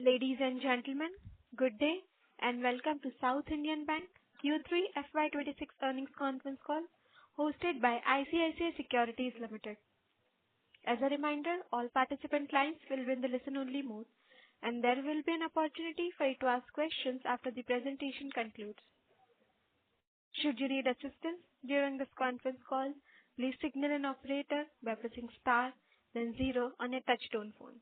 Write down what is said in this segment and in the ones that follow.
Ladies and gentlemen, good day and welcome to South Indian Bank Q3 FY26 earnings conference call hosted by ICICI Securities Limited. As a reminder, all participant lines will be in the listen-only mode, and there will be an opportunity for you to ask questions after the presentation concludes. Should you need assistance during this conference call, please signal an operator by pressing star, then 0 on your touch-tone phone.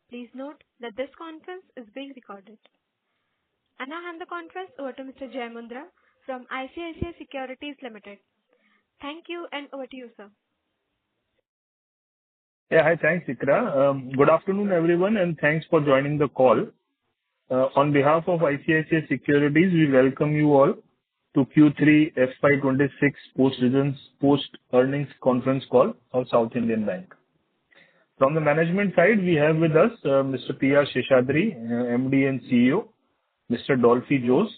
Please note that this conference is being recorded. I now hand the conference over to Mr. Jai Mundra from ICICI Securities Limited. Thank you and over to you, sir. Yeah, hi, thanks, Ikra. Good afternoon, everyone, and thanks for joining the call. On behalf of ICICI Securities, we welcome you all to Q3 FY26 post-earnings conference call of South Indian Bank. From the management side, we have with us Mr. P.R. Seshadri, MD and CEO, Mr. Dolphy Jose,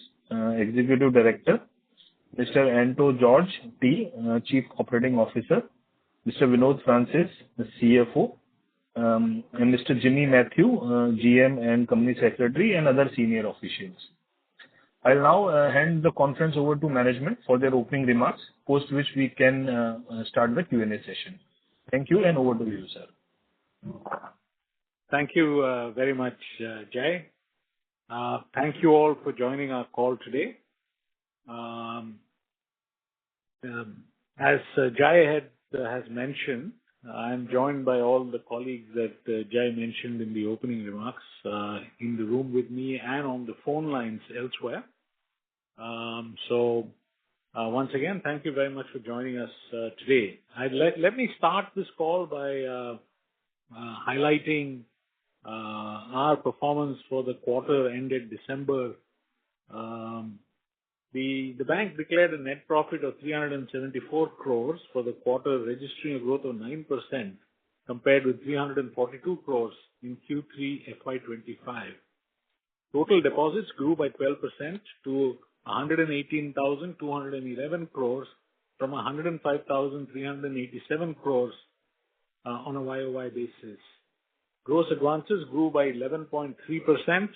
Executive Director, Mr. Anto George T., Chief Operating Officer, Mr. Vinod Francis, the CFO, and Mr. Jimmy Matthew, GM and Company Secretary, and other senior officials. I'll now hand the conference over to management for their opening remarks, post which we can start the Q&A session. Thank you, and over to you, sir. Thank you very much, Jai. Thank you all for joining our call today. As Jai has mentioned, I'm joined by all the colleagues that Jai mentioned in the opening remarks in the room with me and on the phone lines elsewhere. Once again, thank you very much for joining us today. Let me start this call by highlighting our performance for the quarter ended December. The bank declared a net profit of 374 crores for the quarter, registering a growth of 9% compared with 342 crores in Q3 FY25. Total deposits grew by 12% to 118,211 crores from 105,387 crores on a YOY basis. Gross advances grew by 11.3%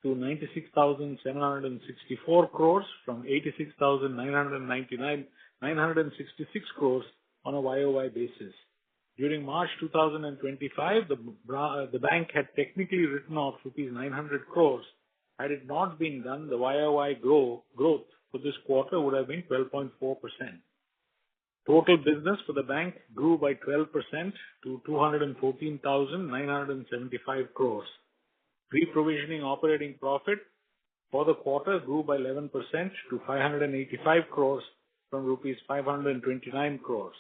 to 96,764 crores from 86,966 crores on a YOY basis. During March 2025, the bank had technically written off rupees 900 crores. Had it not been done, the YOY growth for this quarter would have been 12.4%. Total business for the bank grew by 12% to 214,975 crores. Pre-provisioning operating profit for the quarter grew by 11% to 585 crores from rupees 529 crores.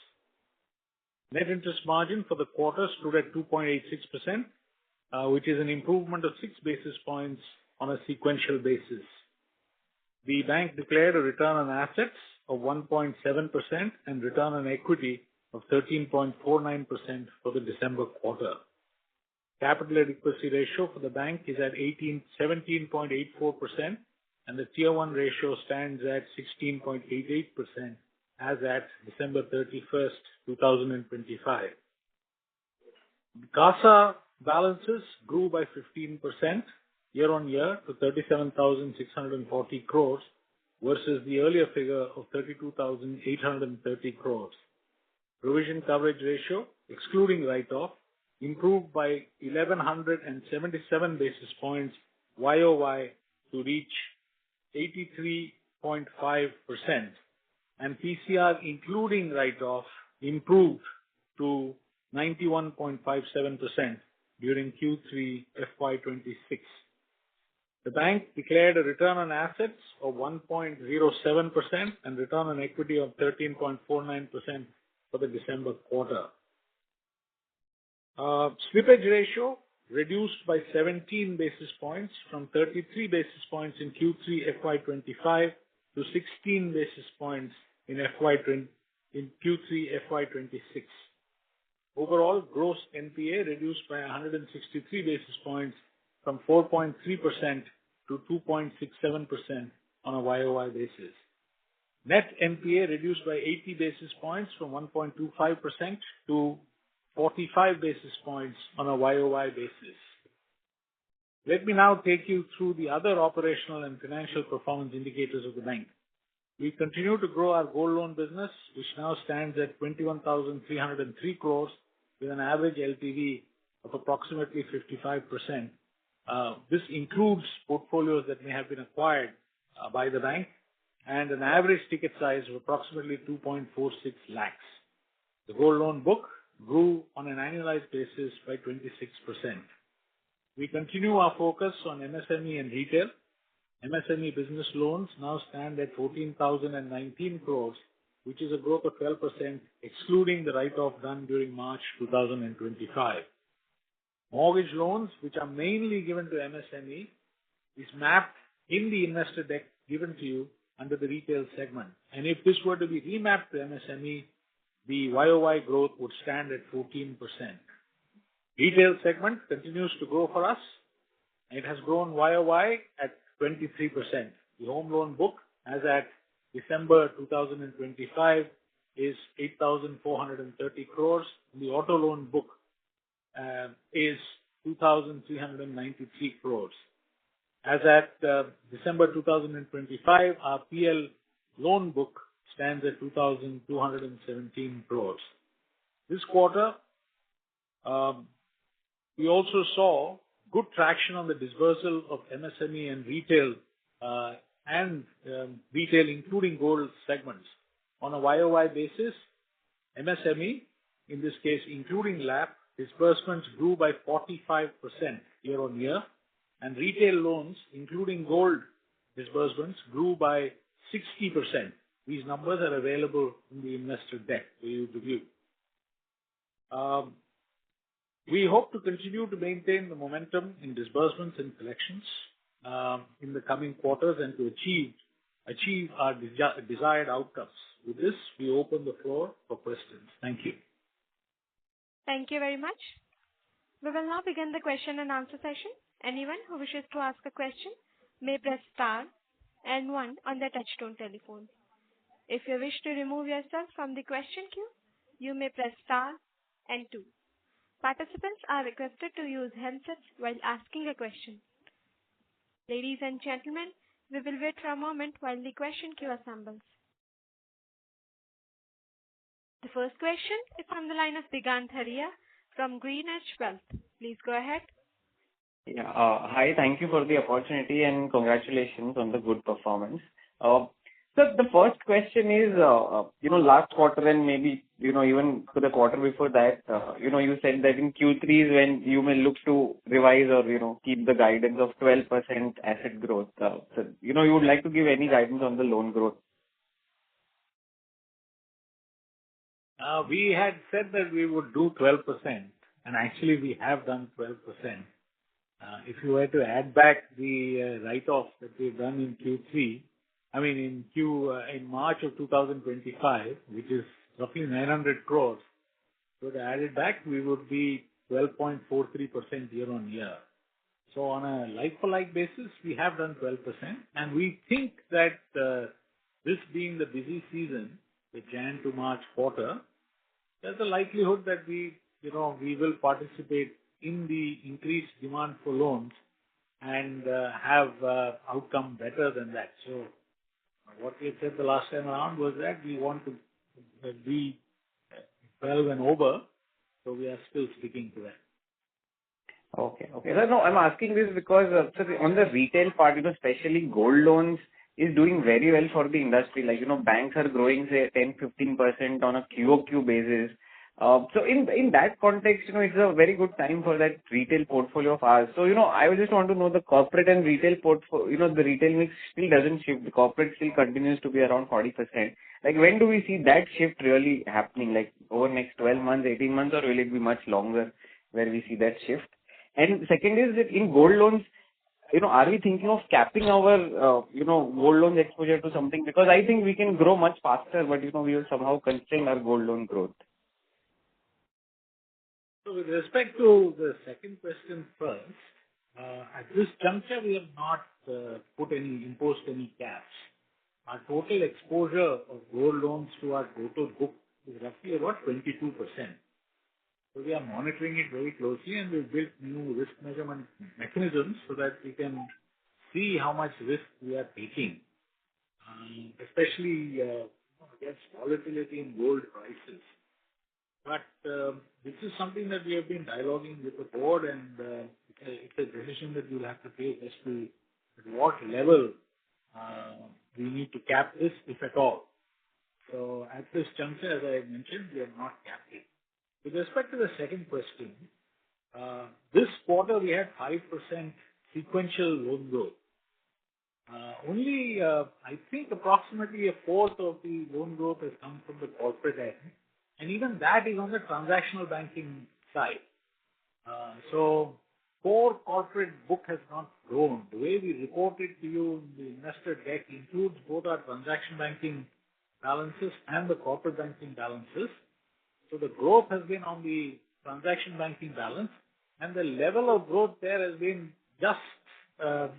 Net interest margin for the quarter stood at 2.86%, which is an improvement of 6 basis points on a sequential basis. The bank declared a return on assets of 1.7% and return on equity of 13.49% for the December quarter. Capital adequacy ratio for the bank is at 17.84%, and the Tier 1 ratio stands at 16.88% as at December 31st, 2025. The CASA balances grew by 15% year-on-year to 37,640 crores versus the earlier figure of 32,830 crores. Provision coverage ratio, excluding write-off, improved by 1,177 basis points YOY to reach 83.5%, and PCR, including write-off, improved to 91.57% during Q3 FY26. The bank declared a return on assets of 1.07% and return on equity of 13.49% for the December quarter. Slippage ratio reduced by 17 basis points from 33 basis points in Q3 FY25 to 16 basis points in Q3 FY26. Overall, gross NPA reduced by 163 basis points from 4.3% to 2.67% on a YOY basis. Net NPA reduced by 80 basis points from 1.25% to 45 basis points on a YOY basis. Let me now take you through the other operational and financial performance indicators of the bank. We continue to grow our gold loan business, which now stands at 21,303 crores with an average LTV of approximately 55%. This includes portfolios that may have been acquired by the bank and an average ticket size of approximately 2.46 lakhs. The gold loan book grew on an annualized basis by 26%. We continue our focus on MSME and retail. MSME business loans now stand at 14,019 crores, which is a growth of 12%, excluding the write-off done during March 2025. Mortgage loans, which are mainly given to MSME, is mapped in the investor deck given to you under the retail segment. And if this were to be remapped to MSME, the YOY growth would stand at 14%. Retail segment continues to grow for us. It has grown YOY at 23%. The home loan book, as at December 2025, is 8,430 crores. The auto loan book is 2,393 crores. As at December 2025, our PL loan book stands at 2,217 crores. This quarter, we also saw good traction on the dispersal of MSME and retail, including gold segments. On a YOY basis, MSME, in this case including LAP, disbursements grew by 45% year-on-year, and retail loans, including gold disbursements, grew by 60%. These numbers are available in the investor deck for you to view. We hope to continue to maintain the momentum in disbursements and collections in the coming quarters and to achieve our desired outcomes. With this, we open the floor for questions. Thank you. Thank you very much. We will now begin the question and answer session. Anyone who wishes to ask a question may press star and one on their touchtone telephone. If you wish to remove yourself from the question queue, you may press star and two. Participants are requested to use handsets while asking a question. Ladies and gentlemen, we will wait for a moment while the question queue assembles. The first question is from the line of Digant Haria from GreenEdge Wealth. Please go ahead. Yeah. Hi, thank you for the opportunity and congratulations on the good performance. So the first question is, last quarter and maybe, even for the quarter before that, you said that in Q3 is when you may look to revise or, keep the guidance of 12% asset growth. So, you would like to give any guidance on the loan growth? We had said that we would do 12%, and actually we have done 12%. If you were to add back the write-off that we've done in Q3, in March of 2025, which is roughly 900 crores, so to add it back, we would be 12.43% year-on-year. So on a like-for-like basis, we have done 12%, and we think that this being the busy season, the Jan to March quarter, there's a likelihood that we will participate in the increased demand for loans and have outcome better than that. So what we said the last time around was that we want to be 12 and over, so we are still sticking to that. Okay. So, no, I'm asking this because on the retail part, especially gold loans is doing very well for the industry. Like, banks are growing, say, 10-15% on a QOQ basis. So in that context, it's a very good time for that retail portfolio of ours. So, I just want to know the corporate and retail portfolio, the retail mix still doesn't shift. The corporate still continues to be around 40%. Like, when do we see that shift really happening? Like, over next 12 months, 18 months, or will it be much longer where we see that shift? And second is that in gold loans, are we thinking of capping our, gold loans exposure to something? Because I think we can grow much faster, but, we will somehow constrain our gold loan growth. So with respect to the second question first, at this juncture, we have not imposed any caps. Our total exposure of gold loans to our total book is roughly about 22%. So we are monitoring it very closely, and we've built new risk measurement mechanisms so that we can see how much risk we are taking, especially against volatility in gold prices. But this is something that we have been dialoguing with the board, and it's a decision that we'll have to take as to at what level we need to cap this, if at all. So at this juncture, as I mentioned, we have not capped it. With respect to the second question, this quarter we had 5% sequential loan growth. Only, I think approximately a fourth of the loan growth has come from the corporate end, and even that is on the transactional banking side. So core corporate book has not grown. The way we report it to you in the investor deck includes both our transaction banking balances and the corporate banking balances. So the growth has been on the transaction banking balance, and the level of growth there has been just, has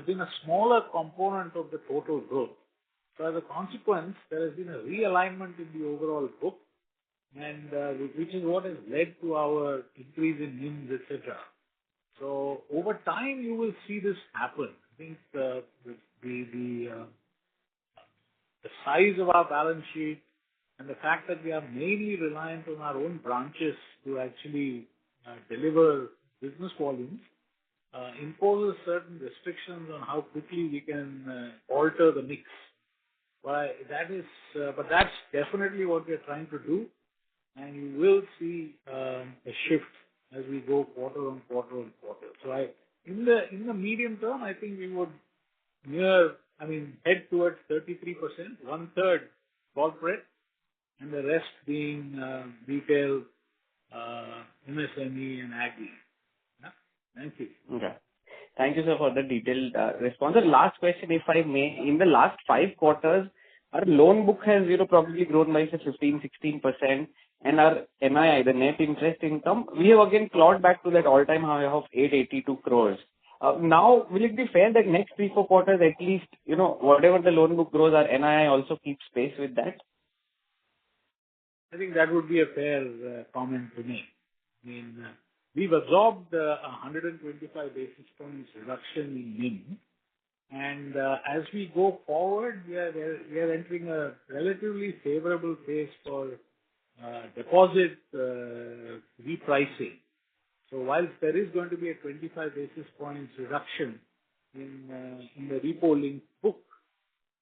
been a smaller component of the total growth. So as a consequence, there has been a realignment in the overall book, and which is what has led to our increase in NIMs, etc. So over time, you will see this happen. I think the size of our balance sheet and the fact that we are mainly reliant on our own branches to actually deliver business volumes imposes certain restrictions on how quickly we can alter the mix. But that's definitely what we are trying to do, and you will see a shift as we go quarter on quarter on quarter. So in the medium term, I think we would head towards 33%, one third corporate, and the rest being retail, MSME, and agri. Yeah? Thank you. Okay. Thank you, sir, for the detailed response. The last question, if I may. In the last 5 quarters, our loan book has probably grown by say 15-16%, and our NII, the net interest income, we have again clawed back to that all-time high of 882 crores. Now, will it be fair that next 3-4 quarters at least, whatever the loan book grows, our NII also keeps pace with that? I think that would be a fair comment to make. I mean, we've absorbed 125 basis points reduction in NIM, and as we go forward, we are entering a relatively favorable phase for deposit repricing. So whilst there is going to be a 25 basis points reduction in the repo link book,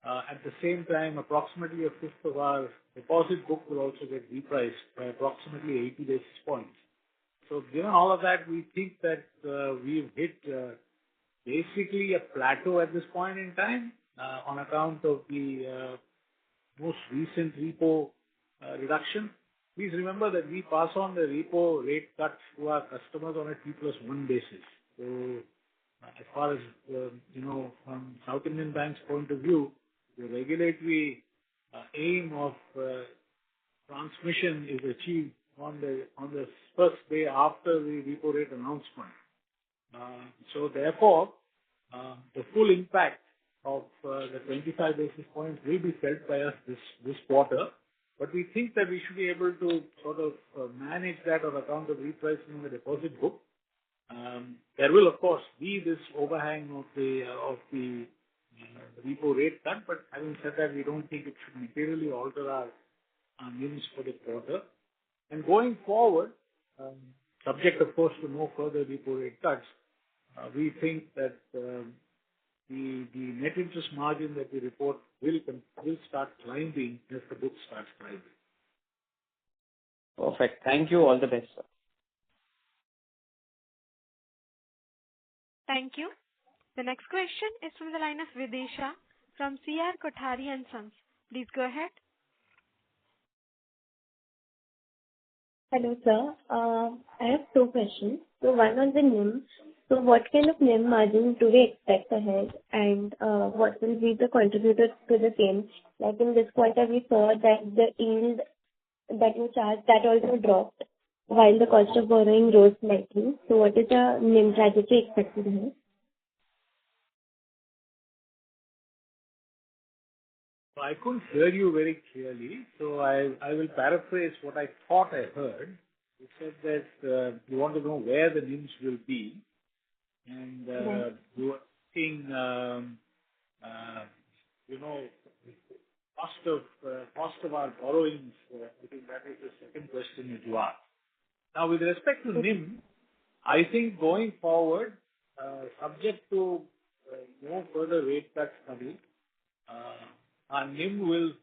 at the same time, approximately a fifth of our deposit book will also get repriced by approximately 80 basis points. So given all of that, we think that we've hit basically a plateau at this point in time on account of the most recent repo reduction. Please remember that we pass on the repo rate cuts to our customers on a T+1 basis. So as far as, from South Indian Bank's point of view, the regulatory aim of transmission is achieved on the first day after the repo rate announcement. So therefore, the full impact of the 25 basis points will be felt by us this quarter. But we think that we should be able to sort of manage that on account of repricing the deposit book. There will, of course, be this overhang of the repo rate cut, but having said that, we don't think it should materially alter our NIMs for the quarter. And going forward, subject, of course, to no further repo rate cuts, we think that the net interest margin that we report will start climbing as the book starts climbing. Perfect. Thank you. All the best, sir. Thank you. The next question is from the line of Vidisha from C.R. Kothari and Sons. Please go ahead. Hello, sir. I have 2 questions. So one on the NIM. So what kind of NIM margin do we expect ahead, and what will be the contributors to the same? Like in this quarter, we saw that the yield that you charged, that also dropped, while the cost of borrowing rose slightly. So what is the NIM trajectory expected here? I couldn't hear you very clearly, so I will paraphrase what I thought I heard, you said that you want to know where the NIMs will be, and Right. you are asking, uh, you know, cost of our borrowings. I think that is the second question that you asked. Now, with respect to NIM, I think going forward, subject to no further rate cuts coming, our NIM will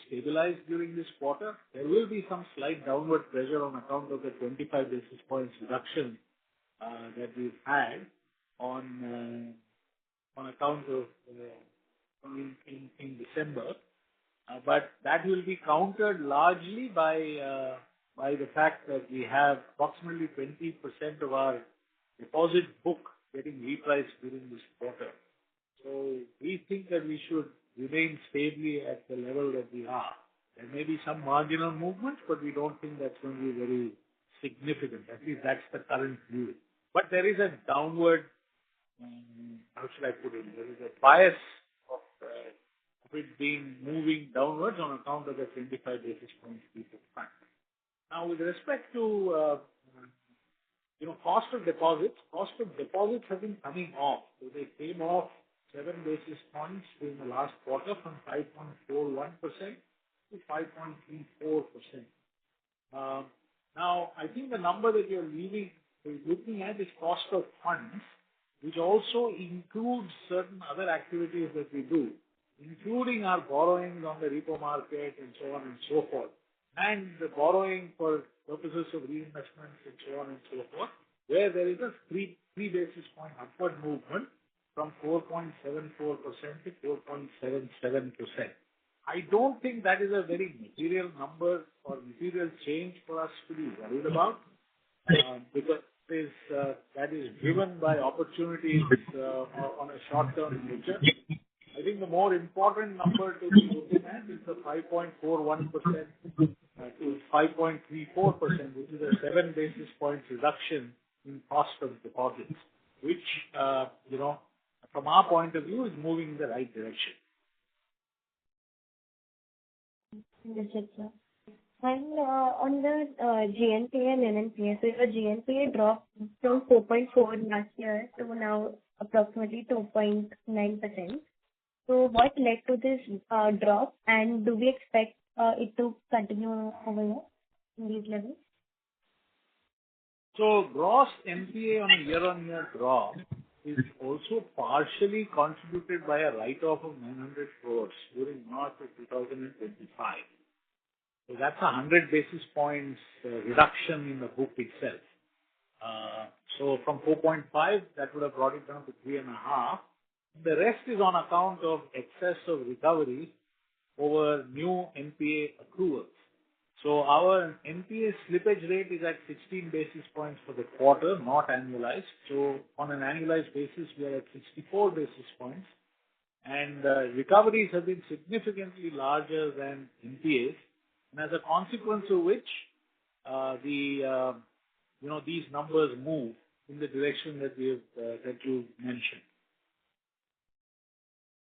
stabilize during this quarter. There will be some slight downward pressure on account of the 25 basis points reduction that we've had on account of in December. But that will be countered largely by the fact that we have approximately 20% of our deposit book getting repriced during this quarter. So we think that we should remain stably at the level that we are. There may be some marginal movements, but we don't think that's going to be very significant. At least that's the current view. But there is a downward, how should I put it? There is a bias of it being moving downwards on account of the 25 basis points we took back. Now, with respect to cost of deposits have been coming off. So they came off 7 basis points in the last quarter from 5.41% to 5.34%. Now, I think the number that you're looking at is cost of funds, which also includes certain other activities that we do, including our borrowings on the repo market and so on and so forth, and the borrowing for purposes of reinvestments and so on and so forth, where there is a 3 basis point upward movement from 4.74% to 4.77%. I don't think that is a very material number or material change for us to be worried about, because that is driven by opportunities on a short-term nature. I think the more important number to be looking at is the 5.41% to 5.34%, which is a 7 basis points reduction in cost of deposits, which, from our point of view, is moving in the right direction. Understood, sir. And on the GNPA and NNPA, so your GNPA dropped from 4.4 last year to now approximately 2.9%. So what led to this drop, and do we expect it to continue over here in these levels? So gross NPA on a year-on-year drop is also partially contributed by a write-off of 900 crores during March of 2025. So that's a 100 basis points reduction in the book itself. So from 4.5, that would have brought it down to 3.5. The rest is on account of excess of recovery over new NPA accruals. So our NPA slippage rate is at 16 basis points for the quarter, not annualized. So on an annualized basis, we are at 64 basis points. And recoveries have been significantly larger than NPAs. And as a consequence of which, these numbers move in the direction that you mentioned.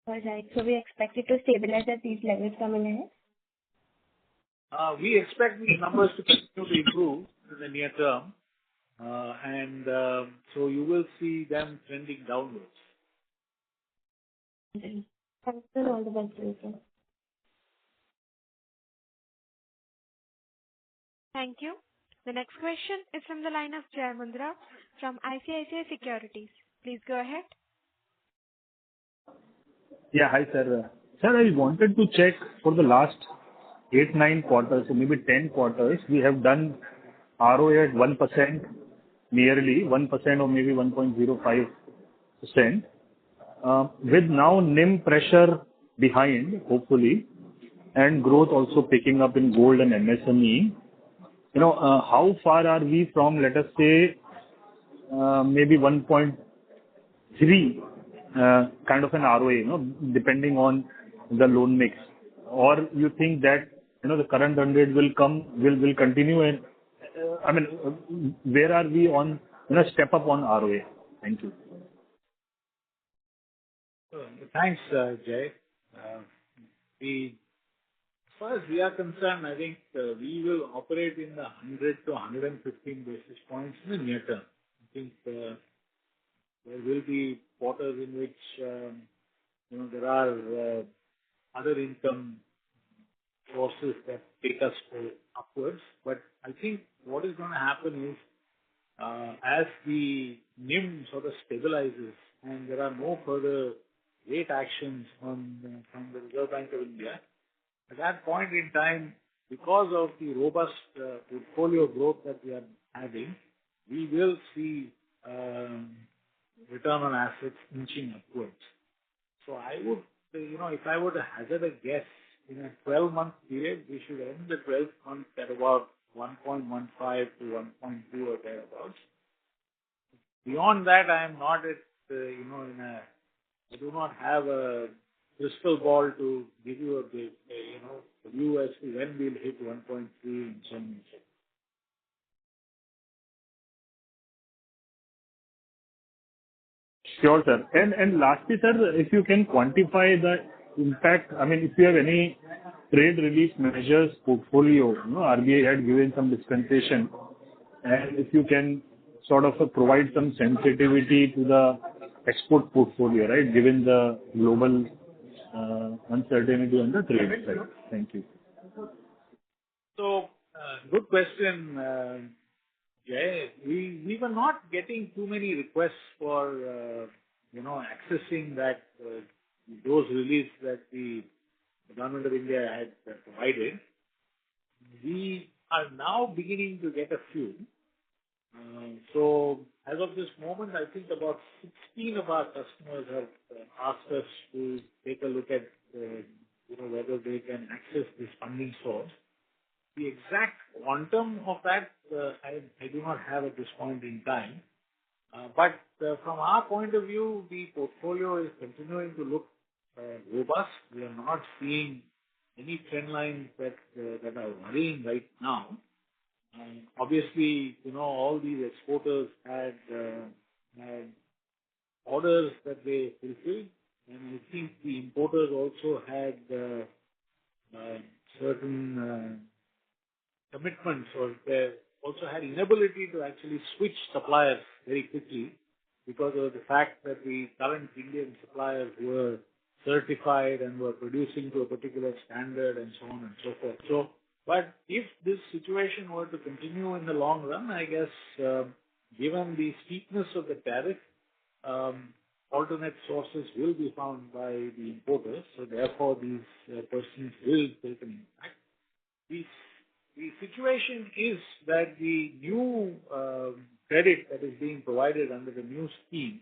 All right. So we expect it to stabilize at these levels coming ahead? We expect these numbers to continue to improve in the near term. So you will see them trending downwards. Okay. Thanks for all the best, sir. Thank you. The next question is from the line of Jai Mundra from ICICI Securities. Please go ahead. Yeah, hi, sir. Sir, I wanted to check for the last 8-9 quarters, so maybe 10 quarters, we have done ROA at 1%, nearly 1% or maybe 1.05%. With now NIM pressure behind, hopefully, and growth also picking up in gold and MSME, how far are we from, let us say, maybe 1.3 kind of an ROA, depending on the loan mix? Or you think that, the current run rate will continue, and, where are we on, step up on ROA? Thank you. Thanks, Jay. We far as we are concerned, I think we will operate in the 100 to 115 basis points in the near term. I think there will be quarters in which there are other income sources that take us upwards. But I think what is going to happen is as the NIM sort of stabilizes and there are no further rate actions from the Reserve Bank of India, at that point in time, because of the robust portfolio growth that we are having, we will see return on assets inching upwards. So I would, if I were to hazard a guess, in a 12-month period, we should end the 12th month at about 1.15 to 1.2 or thereabouts. Beyond that, I am not at, I do not have a crystal ball to give you a view as to when we'll hit 1.3 and so on and so forth. Sure, sir. And lastly, sir, if you can quantify the impact, I mean, if you have any trade relief measures portfolio, RBI had given some dispensation, and if you can sort of provide some sensitivity to the export portfolio, right, given the global uncertainty on the trade side. Thank you. So, good question. Yeah, we were not getting too many requests for, accessing that, those reliefs that the Government of India had provided. We are now beginning to get a few. So as of this moment, I think about 16 of our customers have asked us to take a look at, whether they can access this funding source. The exact quantum of that, I do not have at this point in time. But from our point of view, the portfolio is continuing to look robust. We are not seeing any trend lines that are worrying right now. Obviously, all these exporters had orders that they fulfilled, and I think the importers also had certain commitments, or they also had inability to actually switch suppliers very quickly because of the fact that the current Indian suppliers were certified and were producing to a particular standard and so on and so forth. So, but if this situation were to continue in the long run, I guess, given the steepness of the tariff, alternate sources will be found by the importers. So therefore, these persons will take an impact. The situation is that the new credit that is being provided under the new scheme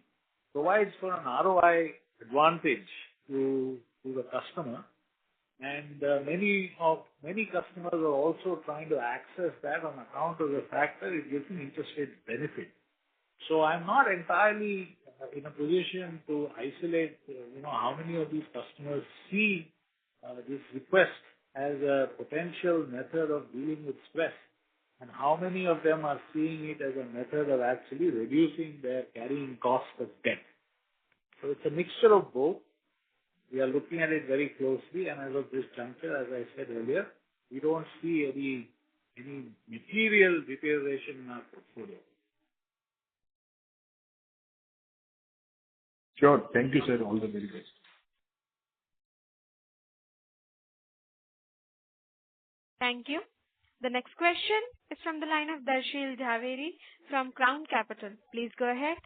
provides for an ROI advantage to the customer, and many customers are also trying to access that on account of the fact that it gives an interest rate benefit. So I'm not entirely in a position to isolate, how many of these customers see this request as a potential method of dealing with stress, and how many of them are seeing it as a method of actually reducing their carrying cost of debt. So it's a mixture of both. We are looking at it very closely, and as of this juncture, as I said earlier, we don't see any material deterioration in our portfolio. Sure. Thank you, sir. All the very best. Thank you. The next question is from the line of Darshil Jhaveri from Crown Capital. Please go ahead.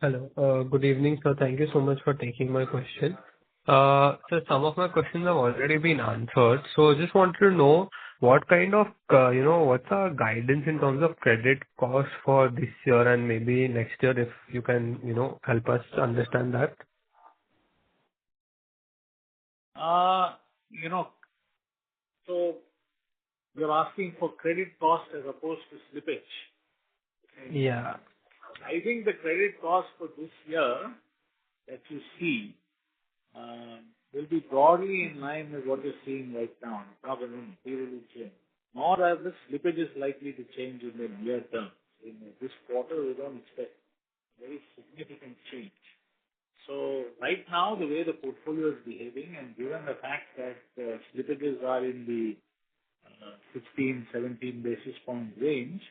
Hello. Good evening, sir. Thank you so much for taking my question. So some of my questions have already been answered. So just wanted to know what kind of, what's our guidance in terms of credit cost for this year and maybe next year, if you can, help us understand that. So you're asking for credit cost as opposed to slippage. Yeah. I think the credit cost for this year that you see will be broadly in line with what you're seeing right now. It's not going to materially change. Nor are the slippages likely to change in the near term. In this quarter, we don't expect very significant change. So right now, the way the portfolio is behaving, and given the fact that slippages are in the 15, 17 basis point range,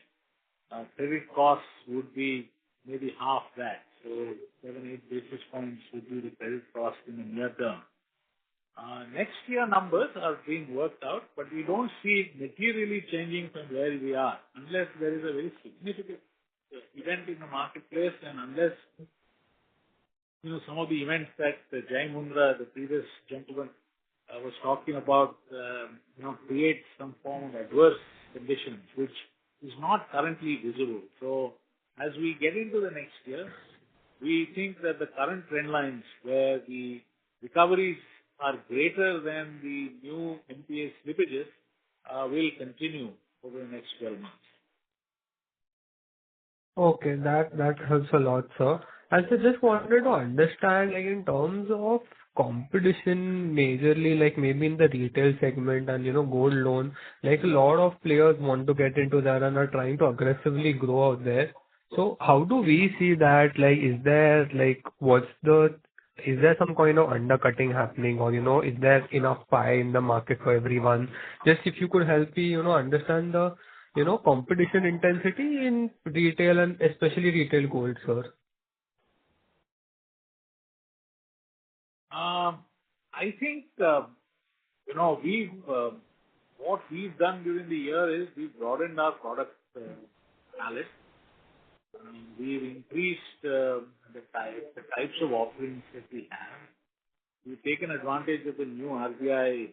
credit costs would be maybe half that. So 7, 8 basis points would be the credit cost in the near term. Next year numbers are being worked out, but we don't see it materially changing from where we are unless there is a very significant event in the marketplace, and unless some of the events that Jai Mundra, the previous gentleman, was talking about, create some form of adverse conditions, which is not currently visible. So as we get into the next year, we think that the current trend lines where the recoveries are greater than the new NPA slippages will continue over the next 12 months. Okay, that helps a lot, sir. I just wanted to understand, like in terms of competition, majorly like maybe in the retail segment and gold loan, like a lot of players want to get into that and are trying to aggressively grow out there. So how do we see that? Like, is there some kind of undercutting happening, or is there enough pie in the market for everyone? Just if you could help me, understand the competition intensity in retail and especially retail gold, sir. I think, we've what we've done during the year is we've broadened our product palette. We've increased the types of offerings that we have. We've taken advantage of the new RBI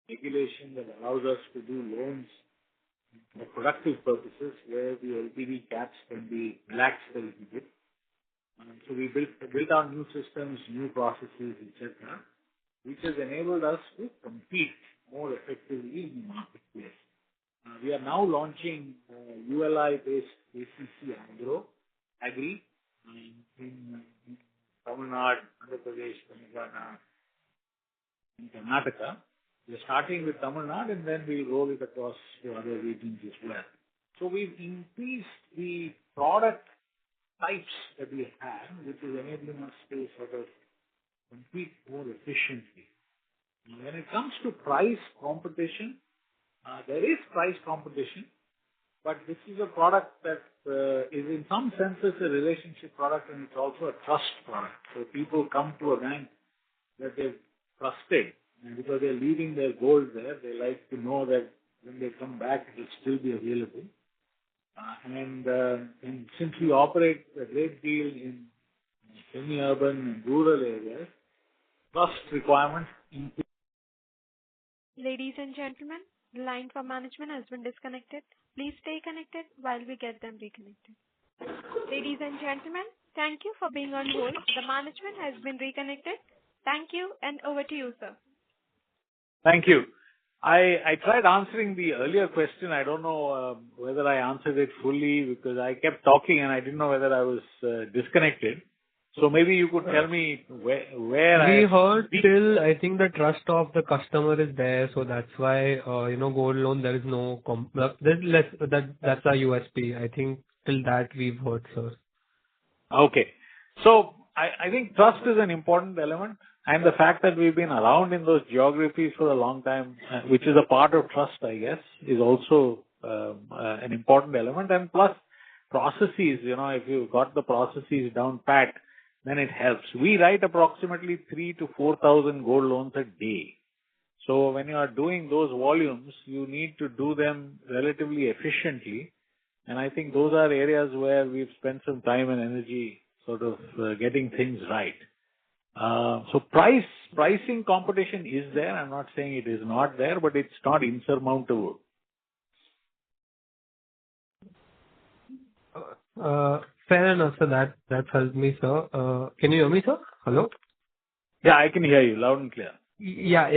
regulation that allows us to do loans for productive purposes where the LTV caps can be relaxed a little bit. So we built our new systems, new processes, etc., which has enabled us to compete more effectively in the marketplace. We are now launching ULI-based ACC Agri in Tamil Nadu, Andhra Pradesh, Telangana, and Karnataka. We're starting with Tamil Nadu, and then we'll roll it across to other regions as well. So we've increased the product types that we have, which is enabling us to sort of compete more efficiently. When it comes to price competition, there is price competition, but this is a product that is in some senses a relationship product, and it's also a trust product. So people come to a bank that they've trusted, and because they're leaving their gold there, they like to know that when they come back, it will still be available. And since we operate a great deal in semi-urban and rural areas, trust requirements increase. Ladies and gentlemen, the line for management has been disconnected. Please stay connected while we get them reconnected. Ladies and gentlemen, thank you for being on hold. The management has been reconnected. Thank you, and over to you, sir. Thank you. I tried answering the earlier question. I don't know whether I answered it fully because I kept talking and I didn't know whether I was disconnected. So maybe you could tell me where we heard till I think the trust of the customer is there, so that's why gold loan there is no there's less that's our USP. I think till that we've heard, sir. Okay, so I think trust is an important element, and the fact that we've been around in those geographies for a long time, which is a part of trust, I guess, is also an important element. And plus processes, if you've got the processes down pat, then it helps. We write approximately 3,000 to 4,000 gold loans a day. So when you are doing those volumes, you need to do them relatively efficiently. And I think those are areas where we've spent some time and energy sort of getting things right. So pricing competition is there. I'm not saying it is not there, but it's not insurmountable. Fair enough, sir. That helped me, sir. Can you hear me, sir? Hello? Yeah, I can hear you loud and clear. Yeah.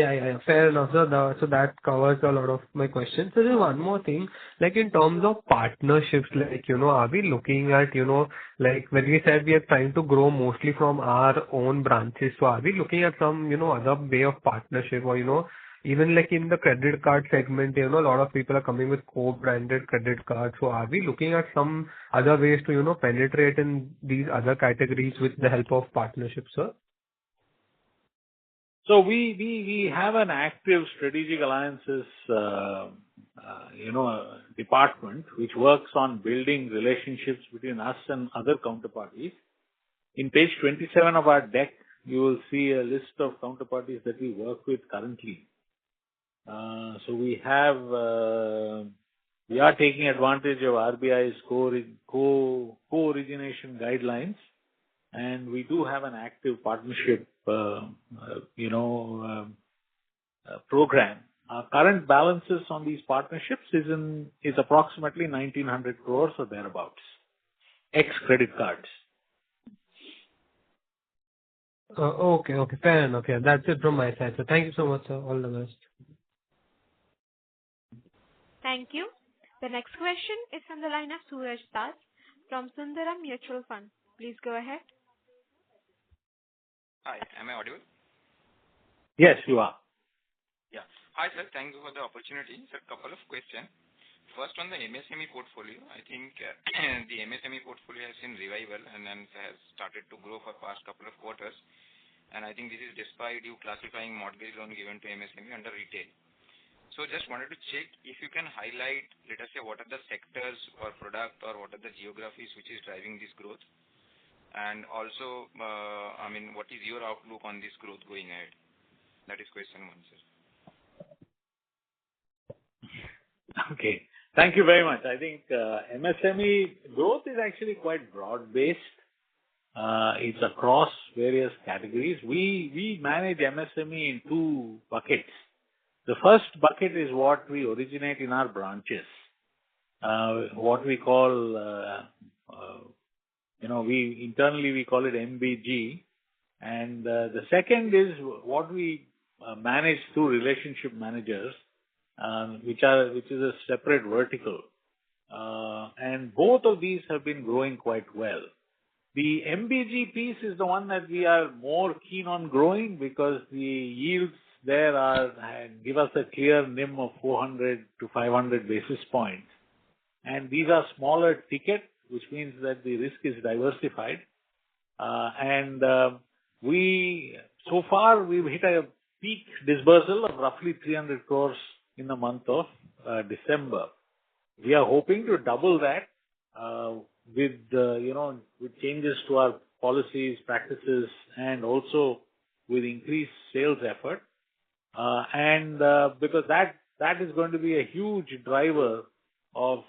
Fair enough, sir. So that covers a lot of my questions. So there's one more thing, like in terms of partnerships, like, are we looking at, like when we said we are trying to grow mostly from our own branches, so are we looking at some, other way of partnership or, even like in the credit card segment, a lot of people are coming with co-branded credit cards. So are we looking at some other ways to, penetrate in these other categories with the help of partnerships, sir? So we have an active strategic alliances, department which works on building relationships between us and other counterparties. In page 27 of our deck, you will see a list of counterparties that we work with currently. So we are taking advantage of RBI's co-origination guidelines, and we do have an active partnership, program. Our current balances on these partnerships is approximately 1,900 crores or thereabouts, ex-credit cards. Okay, fair enough. Yeah, that's it from my side. So thank you so much, sir. All the best. Thank you. The next question is from the line of Suraj Das from Sundaram Mutual Fund. Please go ahead. Hi, am I audible? Yes, you are. Yeah. Hi, sir. Thank you for the opportunity. Sir, couple of questions. First, on the MSME portfolio, I think the MSME portfolio has seen revival and then has started to grow for past couple of quarters. And I think this is despite you classifying mortgage loan given to MSME under retail. So just wanted to check if you can highlight, let us say, what are the sectors or product or what are the geographies which is driving this growth? And also, what is your outlook on this growth going ahead? That is question one, sir. Okay. Thank you very much. I think MSME growth is actually quite broad-based. It's across various categories. We manage MSME in two buckets. The first bucket is what we originate in our branches, what we call, internally we call it MBG. And the second is what we manage through relationship managers, which is a separate vertical. And both of these have been growing quite well. The MBG piece is the one that we are more keen on growing because the yields there give us a clear NIM of 400 to 500 basis points. And these are smaller ticket, which means that the risk is diversified. So far we've hit a peak disbursal of roughly 300 crores in the month of December. We are hoping to double that with changes to our policies, practices, and also with increased sales effort. Because that is going to be a huge driver of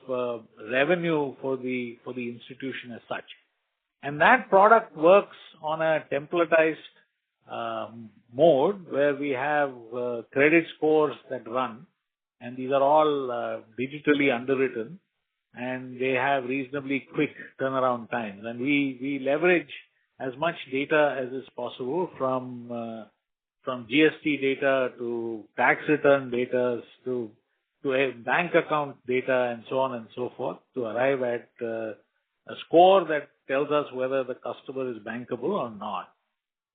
revenue for the institution as such. And that product works on a templatized mode where we have credit scores that run, and these are all digitally underwritten, and they have reasonably quick turnaround times. And we leverage as much data as is possible from GST data to tax return data to a bank account data and so on and so forth to arrive at a score that tells us whether the customer is bankable or not.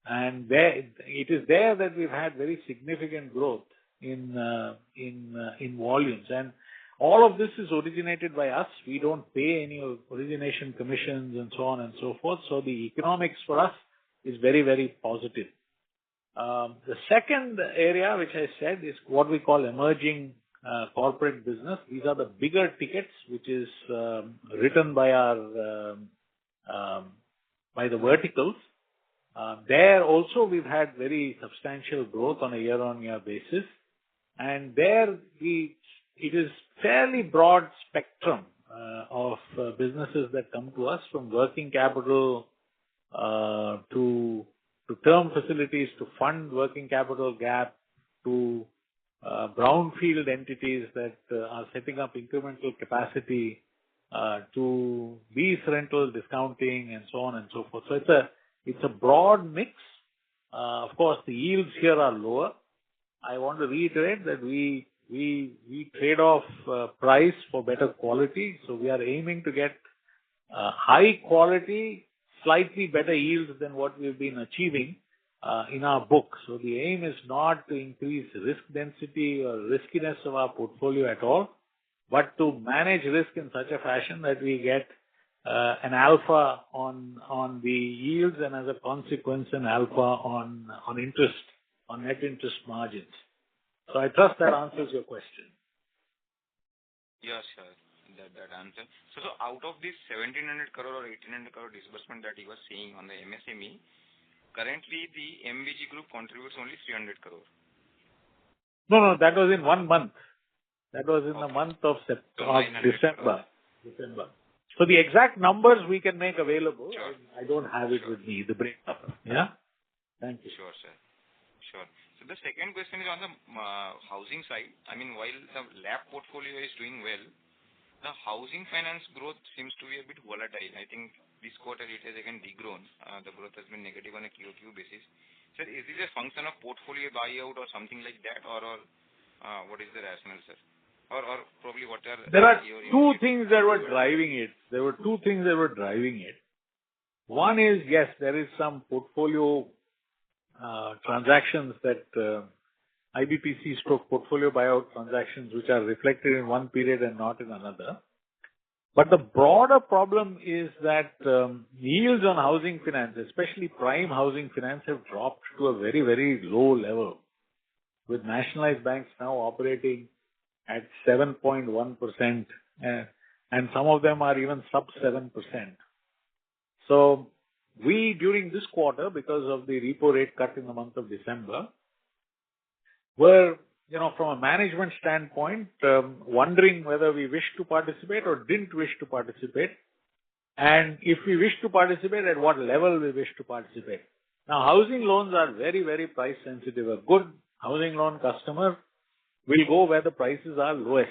And it is there that we've had very significant growth in volumes. And all of this is originated by us. We don't pay any origination commissions and so on and so forth. So the economics for us is very, very positive. The second area, which I said, is what we call emerging corporate business. These are the bigger tickets, which is written by by the verticals. There also we've had very substantial growth on a year-on-year basis. And there it is fairly broad spectrum of businesses that come to us, from working capital to term facilities to fund working capital gap to brownfield entities that are setting up incremental capacity to lease rental discounting and so on and so forth. So it's a broad mix. Of course, the yields here are lower. I want to reiterate that we trade off price for better quality. So we are aiming to get high quality, slightly better yields than what we've been achieving in our book. So the aim is not to increase risk density or riskiness of our portfolio at all, but to manage risk in such a fashion that we get an alpha on the yields and as a consequence an alpha on net interest margins. So I trust that answers your question. Yes, sir. That answer. So out of this 1,700 crore or 1,800 crore disbursement that you were seeing on the MSME, currently the MBG group contributes only 300 crore. No, that was in 1 month. That was in the month of December. So the exact numbers we can make available. Sure. I don't have it with me, the breakup. Yeah? Thank you. Sure, sir. Sure. So the second question is on the housing side. I mean, while the LAP portfolio is doing well, the housing finance growth seems to be a bit volatile. I think this quarter it has again degrown. The growth has been negative on a QOQ basis. Sir, is this a function of portfolio buyout or something like that, or what is the rationale, sir? Or probably what are... There are two things that were driving it. One is, yes, there is some portfolio transactions that IBPC stroke portfolio buyout transactions which are reflected in one period and not in another. But the broader problem is that yields on housing finance, especially prime housing finance, have dropped to a very, very low level, with nationalized banks now operating at 7.1%, and some of them are even sub 7%. So we, during this quarter, because of the repo rate cut in the month of December, were, from a management standpoint, wondering whether we wish to participate or didn't wish to participate. And if we wish to participate, at what level we wish to participate. Now, housing loans are very, very price sensitive. A good housing loan customer will go where the prices are lowest.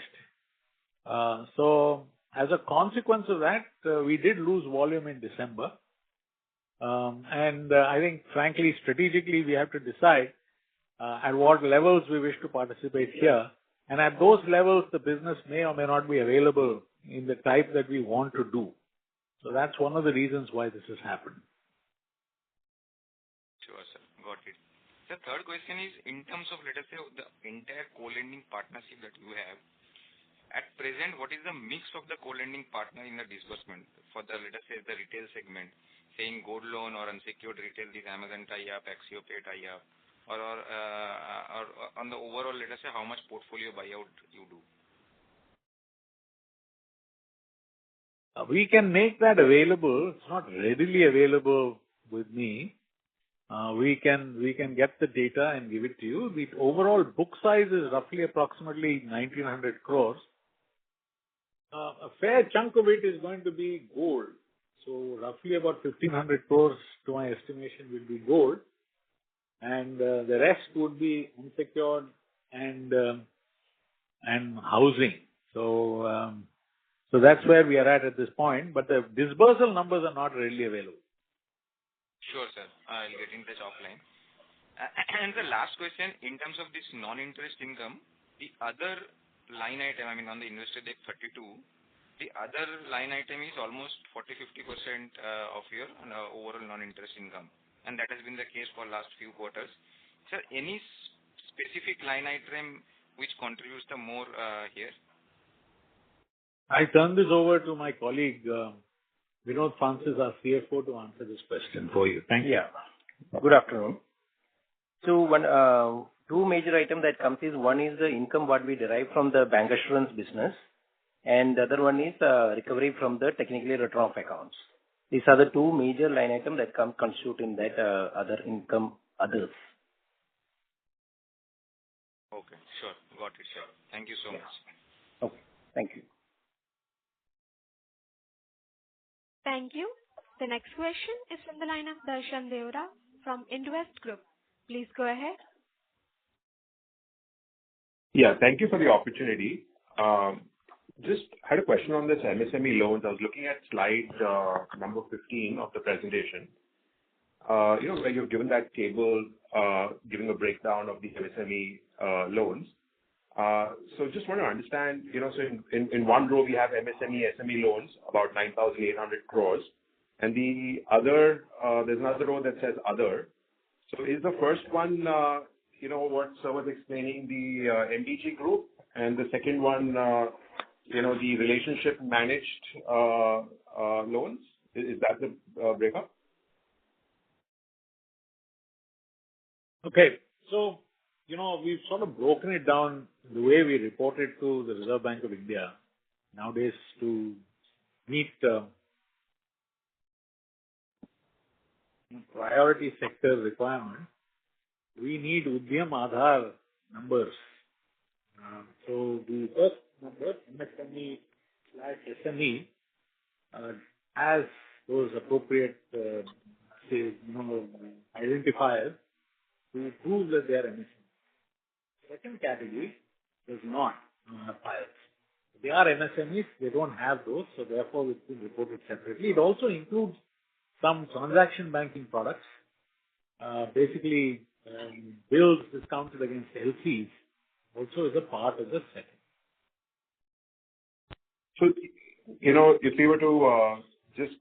So as a consequence of that, we did lose volume in December. And I think, frankly, strategically, we have to decide at what levels we wish to participate here. And at those levels, the business may or may not be available in the type that we want to do. So that's one of the reasons why this has happened. Sure, sir. Got it. The third question is, in terms of, let us say, the entire co-lending partnership that you have, at present, what is the mix of the co-lending partner in the disbursement for the, let us say, the retail segment, saying gold loan or unsecured retail, this Amazon tie-up, AxioPay tie-up, or on the overall, let us say, how much portfolio buyout you do? We can make that available. It's not readily available with me. We can get the data and give it to you. The overall book size is roughly approximately 1,900 crores. A fair chunk of it is going to be gold. So roughly about 1,500 crores, to my estimation, will be gold. And the rest would be unsecured and housing. So that's where we are at this point. But the disbursal numbers are not readily available. Sure, sir. I'll get in touch offline. And the last question, in terms of this non-interest income, the other line item, I mean, on the investor deck 32, the other line item is almost 40-50% of your overall non-interest income. And that has been the case for last few quarters. Sir, any specific line item which contributes the more here? I turn this over to my colleague, Vinod Francis, our CFO, to answer this question for you. Thank you. Yeah. Good afternoon. So two major items that comes is, one is the income what we derive from the bank assurance business, and the other one is recovery from the technically written off accounts. These are the two major line items that constitute in that other income others. Okay, sure. Got it, sure. Thank you so much. Okay, thank you. Thank you. The next question is from the line of Darshan Deora from Invest Group. Please go ahead. Yeah, thank you for the opportunity. Just had a question on this MSME loans. I was looking at slide number 15 of the presentation. Where you've given that table, giving a breakdown of the MSME loans. So just want to understand, so in one row we have MSME, SME loans, about 9,800 crores. And the other, there's another row that says other. So is the first one, what sir was explaining, the MBG group, and the second one, the relationship managed loans? Is that the breakup? Okay. So, we've sort of broken it down the way we report it to the Reserve Bank of India nowadays to meet priority sector requirement. We need Udyam Aadhaar numbers. So the first number, MSME/SME, has those appropriate identifiers to prove that they are MSME. Second category does not have files. They are MSMEs, they don't have those, so therefore it is reported separately. It also includes some transaction banking products, basically bills discounted against LCs, also is a part of the setting. So, if we were to just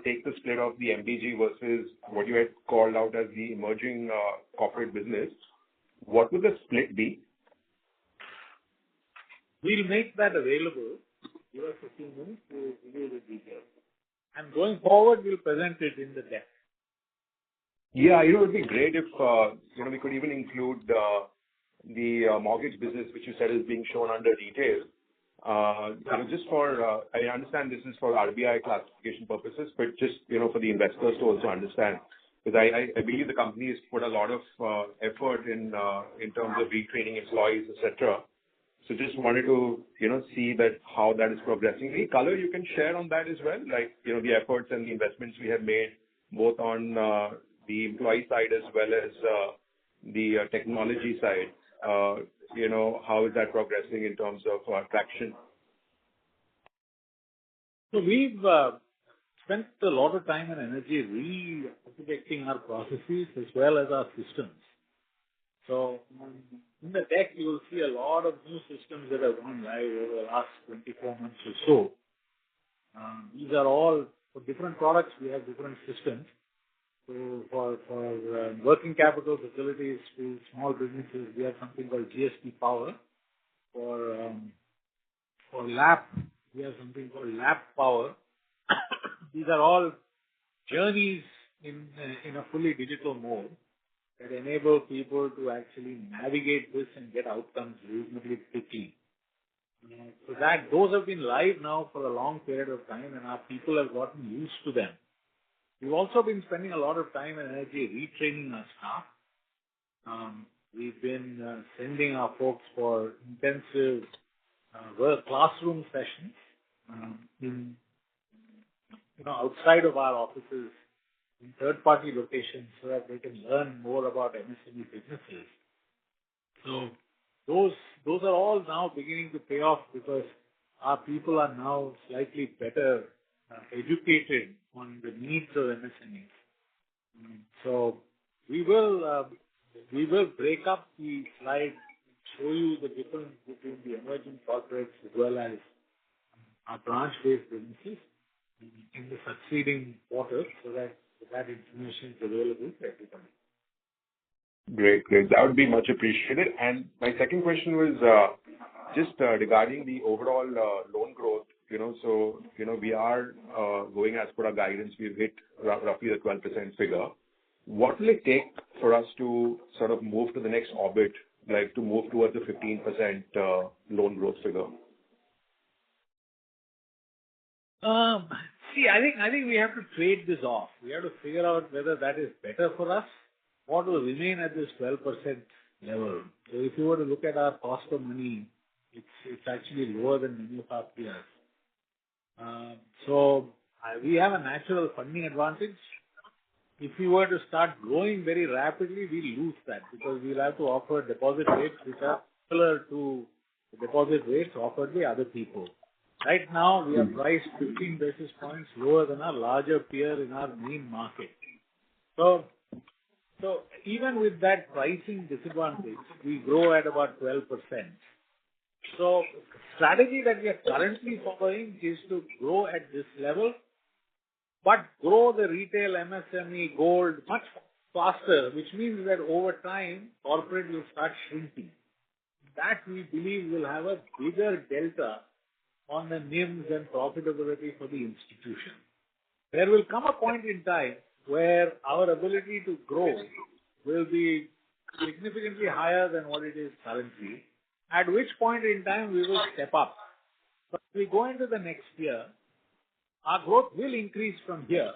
take the split of the MBG versus what you had called out as the emerging corporate business, what would the split be? We'll make that available. Give us 15 minutes to give you the details. And going forward, we'll present it in the deck. Yeah, it would be great if we could even include the mortgage business, which you said is being shown under retail. Just for I understand this is for RBI classification purposes, but just for the investors to also understand, because I believe the company has put a lot of effort in terms of retraining employees, etc. So just wanted to see that how that is progressing. Any color you can share on that as well, like the efforts and the investments we have made both on the employee side as well as the technology side. How is that progressing in terms of traction? So we've spent a lot of time and energy re-architecting our processes as well as our systems. So in the deck, you will see a lot of new systems that have gone live over the last 24 months or so. These are all for different products. We have different systems. So for working capital facilities to small businesses, we have something called GST Power. For LAP, we have something called LAP Power. These are all journeys in a fully digital mode that enable people to actually navigate this and get outcomes reasonably quickly. So those have been live now for a long period of time, and our people have gotten used to them. We've also been spending a lot of time and energy retraining our staff. We've been sending our folks for intensive classroom sessions outside of our offices in third-party locations so that they can learn more about MSME businesses. So those are all now beginning to pay off because our people are now slightly better educated on the needs of MSMEs. So we will break up the slide, show you the difference between the emerging corporates as well as our branch-based businesses in the succeeding quarters so that information is available to everybody. Great. That would be much appreciated. And my second question was just regarding the overall loan growth. So we are going as per our guidance. We've hit roughly the 12% figure. What will it take for us to sort of move to the next orbit, like to move towards the 15% loan growth figure? I think we have to trade this off. We have to figure out whether that is better for us or to remain at this 12% level. So if you were to look at our cost of money, it's actually lower than many of our peers. So we have a natural funding advantage. If we were to start growing very rapidly, we lose that because we'll have to offer deposit rates which are similar to the deposit rates offered by other people. Right now, we are priced 15 basis points lower than our larger peer in our main market. So even with that pricing disadvantage, we grow at about 12%. So strategy that we are currently following is to grow at this level, but grow the retail MSME gold much faster, which means that over time, corporate will start shrinking. That we believe will have a bigger delta on the NIMs and profitability for the institution. There will come a point in time where our ability to grow will be significantly higher than what it is currently, at which point in time we will step up. But as we go into the next year, our growth will increase from here,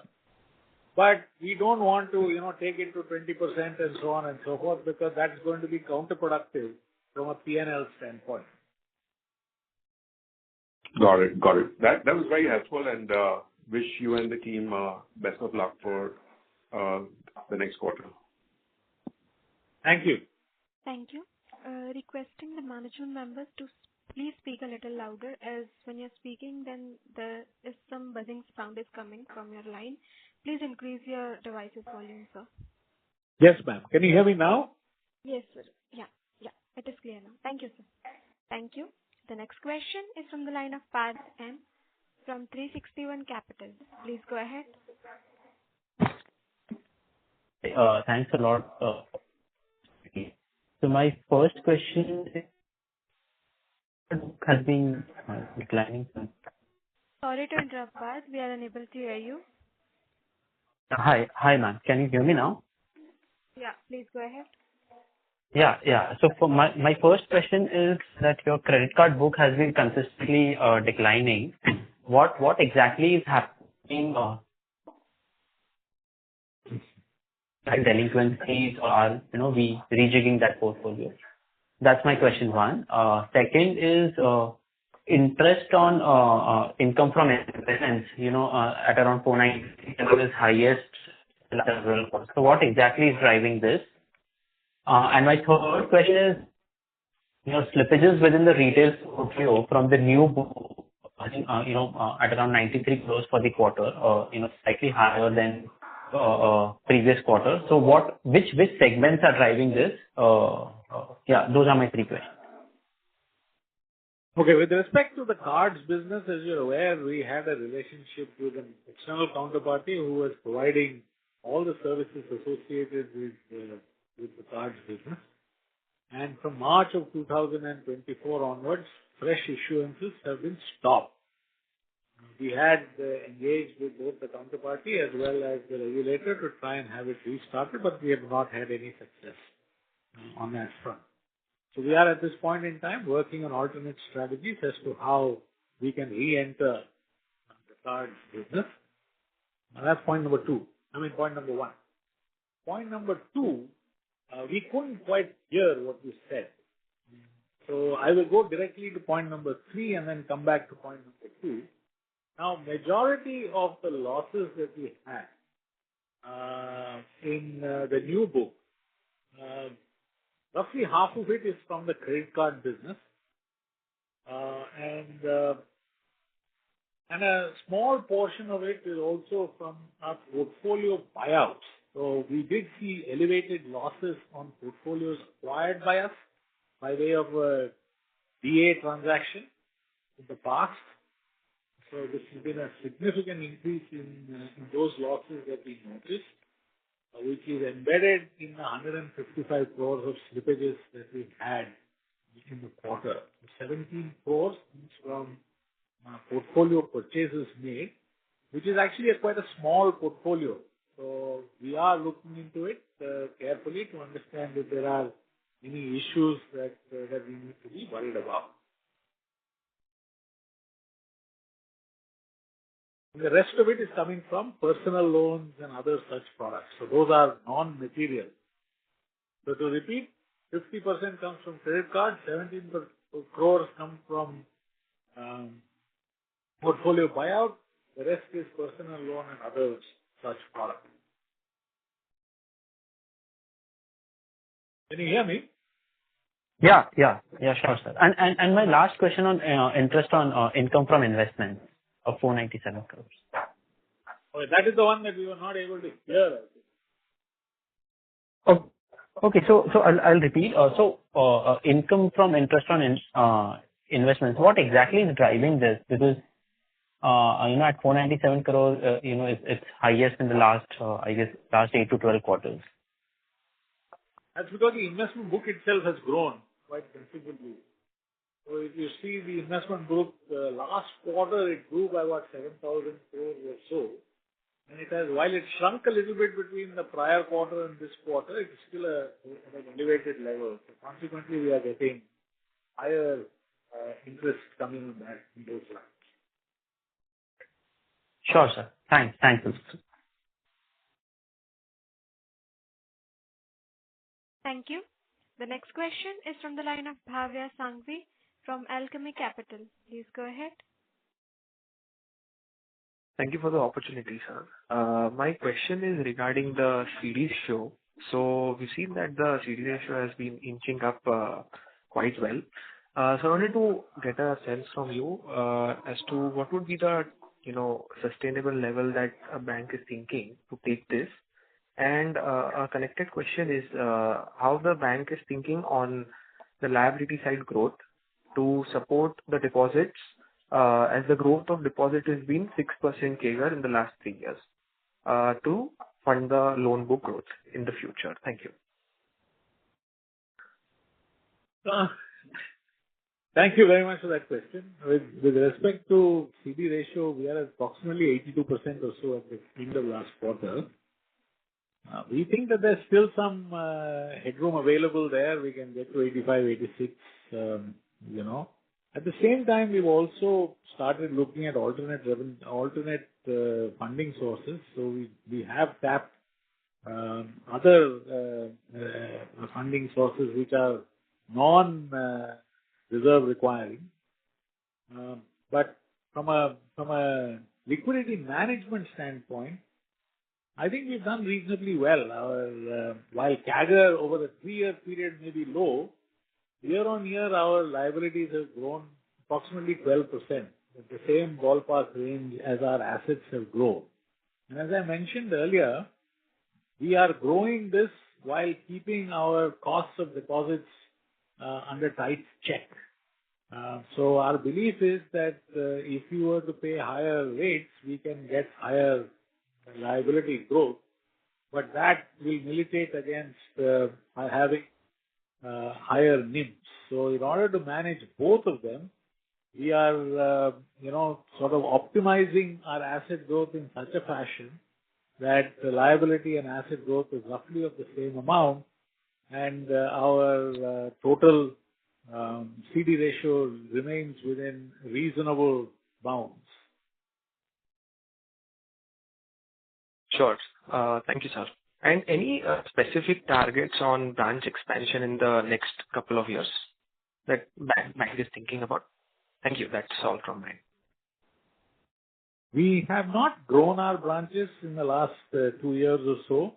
but we don't want to, take it to 20% and so on and so forth, because that's going to be counterproductive from a P&L standpoint. Got it. That was very helpful, and wish you and the team best of luck for the next quarter. Thank you. Thank you. Requesting the management members to please speak a little louder, as when you're speaking, then there is some buzzing sound is coming from your line. Please increase your device's volume, sir. Yes, ma'am. Can you hear me now? Yes, sir. Yeah. It is clear now. Thank you, sir. Thank you. The next question is from the line of Parth M. from 361 Capital. Please go ahead. Thanks a lot. So my first question has been declining. Sorry to interrupt, Parth. We are unable to hear you. Hi, ma'am. Can you hear me now? Yeah, please go ahead. Yeah. So for my first question is that your credit card book has been consistently declining. What exactly is happening? Like delinquencies, or are we rejigging that portfolio? That's my question one. Second is interest on income from investments. At around 490 is highest level. So what exactly is driving this? And my third question is, slippages within the retail portfolio from the new book, I think, at around 93 crores for the quarter, slightly higher than previous quarter. So which segments are driving this? Those are my three questions. Okay, with respect to the cards business, as you're aware, we had a relationship with an external counterparty who was providing all the services associated with the cards business. And from March of 2024 onwards, fresh issuances have been stopped. We had engaged with both the counterparty as well as the regulator to try and have it restarted, but we have not had any success on that front. So we are at this point in time working on alternate strategies as to how we can re-enter the cards business. Now that's point number one. Point number two, we couldn't quite hear what you said. So I will go directly to point number three and then come back to point number two. Now, majority of the losses that we had in the new book, roughly half of it is from the credit card business, and a small portion of it is also from our portfolio buyouts. So we did see elevated losses on portfolios acquired by us by way of a DA transaction in the past. So this has been a significant increase in those losses that we noticed, which is embedded in the 155 crores of slippages that we had in the quarter. 17 crores comes from portfolio purchases made, which is actually quite a small portfolio. So we are looking into it carefully to understand if there are any issues that we need to be worried about. The rest of it is coming from personal loans and other such products. So those are non-material. So to repeat, 50% comes from credit cards, 17 crores come from portfolio buyout, the rest is personal loan and other such products. Can you hear me? Yeah, sure, sir. And my last question on interest on income from investments of 497 crores. Okay, that is the one that we were not able to hear, I think. Okay, so I'll repeat. Income from interest on investments, what exactly is driving this? Because at 497 crores, it's highest in the last 8 to 12 quarters. That's because the investment book itself has grown quite considerably. So if you see the investment book, last quarter it grew by about 7,000 crores or so. And it has, while it shrunk a little bit between the prior quarter and this quarter, it is still at an elevated level. So consequently, we are getting higher interest coming in that in those lines. Sure, sir. Thanks. Thank you. Thank you. The next question is from the line of Bhavya Sanghvi from Alchemy Capital. Please go ahead. Thank you for the opportunity, sir. My question is regarding the CD ratio. So we've seen that the CD ratio has been inching up quite well. So I wanted to get a sense from you as to what would be the sustainable level that a bank is thinking to take this. And a connected question is how the bank is thinking on the liability side growth to support the deposits as the growth of deposit has been 6% CAGR in the last 3 years to fund the loan book growth in the future. Thank you. Thank you very much for that question. With respect to CD ratio, we are at approximately 82% or so at the end of last quarter. We think that there's still some headroom available there. We can get to 85, 86, At the same time, we've also started looking at alternate funding sources. So we have tapped other funding sources which are non-reserve requiring. But from a liquidity management standpoint, I think we've done reasonably well. While CAGR over the 3-year period may be low, year on year our liabilities have grown approximately 12%, at the same ballpark range as our assets have grown. And as I mentioned earlier, we are growing this while keeping our costs of deposits under tight check. So our belief is that if you were to pay higher rates, we can get higher liability growth, but that will militate against having higher NIMs. So in order to manage both of them, we are, sort of optimizing our asset growth in such a fashion that the liability and asset growth is roughly of the same amount, and our total CD ratio remains within reasonable bounds. Sure. Thank you, sir. And any specific targets on branch expansion in the next couple of years that bank is thinking about? Thank you. That's all from me. We have not grown our branches in the last 2 years or so.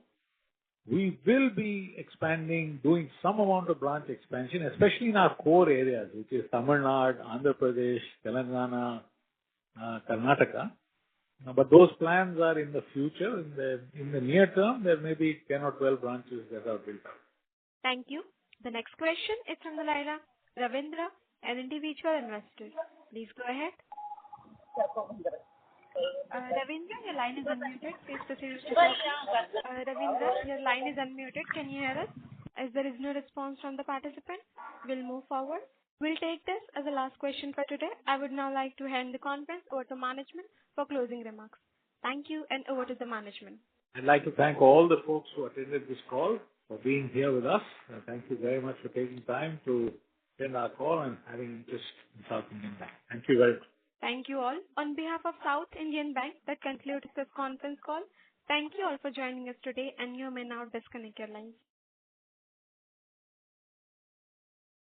We will be expanding, doing some amount of branch expansion, especially in our core areas, which is Tamil Nadu, Andhra Pradesh, Telangana, Karnataka. But those plans are in the future. In the near term, there may be 10 or 12 branches that are built out. Thank you. The next question is from the line of Ravindra, an individual investor. Please go ahead. Ravindra, your line is unmuted. Please proceed with your question. Ravindra, your line is unmuted. Can you hear us? As there is no response from the participant, we'll move forward. We'll take this as the last question for today. I would now like to hand the conference over to management for closing remarks. Thank you, and over to the management. I'd like to thank all the folks who attended this call for being here with us. Thank you very much for taking time to attend our call and having interest in South Indian Bank. Thank you very much. Thank you all. On behalf of South Indian Bank, that concludes this conference call. Thank you all for joining us today, and you may now disconnect your lines.